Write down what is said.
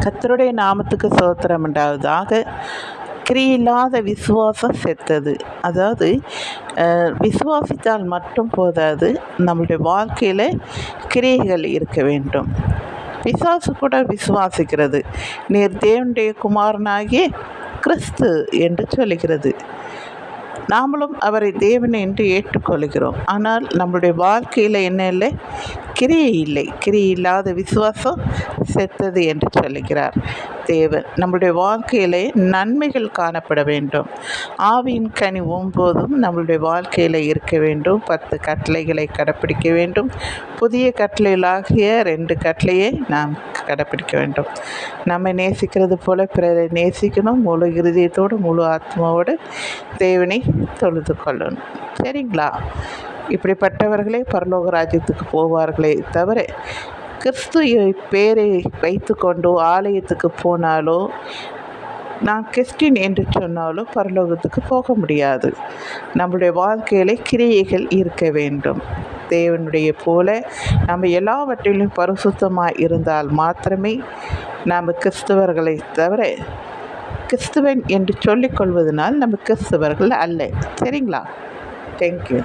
கர்த்தருடைய நாமத்துக்கு ஸ்தோத்திரம் உண்டாவதாக. கிரியில்லாத விசுவாசம் செத்தது. அதாவது விசுவாசித்தால் மட்டும் போதாது, நம்முடைய வாழ்க்கையில் கிரியைகள் இருக்க வேண்டும். பிசாசு கூட விசுவாசிக்கிறது, நீர் தேவனுடைய குமாரனாகிய கிறிஸ்து என்று சொல்லுகிறது. நாமளும் அவரை தேவன் என்று ஏற்றுக்கொள்கிறோம். ஆனால் நம்முடைய வாழ்க்கையில் என்ன இல்லை? கிரியை இல்லை. கிரியை இல்லாத விசுவாசம் செத்தது என்று சொல்லுகிறார் தேவன். நம்முடைய வாழ்க்கையிலே நன்மைகள் காணப்பட வேண்டும். ஆவியின் கனி 9 நம்மளுடைய வாழ்க்கையில் இருக்க வேண்டும். 10 கட்டளைகளை கடைப்பிடிக்க வேண்டும். புதிய கட்டளைகளாகிய 2 கட்டளையை நாம் கடைப்பிடிக்க வேண்டும். நம்மை நேசிக்கிறது போல பிறரை நேசிக்கணும். முழு இருதயத்தோடு முழு ஆத்மாவோடு தேவனை தொழுது கொள்ளணும். சரிங்களா? இப்படிப்பட்டவர்களே பரலோக ராஜ்யத்துக்கு போவார்களே தவிர, கிறிஸ்து பேரை வைத்து கொண்டு ஆலயத்துக்கு போனாலோ, நான் கிறிஸ்டின் என்று சொன்னாலோ பரலோகத்துக்கு போக முடியாது. நம்முடைய வாழ்க்கையில் கிரியைகள் இருக்க வேண்டும். தேவனுடைய போல நம்ம எல்லாவற்றிலும் பரிசுத்தமாக இருந்தால் மாத்திரமே நாம் கிறிஸ்தவர்களை தவிர, கிறிஸ்துவன் என்று சொல்லிக்கொள்வதனால் நம்ம கிறிஸ்தவர்கள் அல்ல. சரிங்களா? தேங்க்யூ.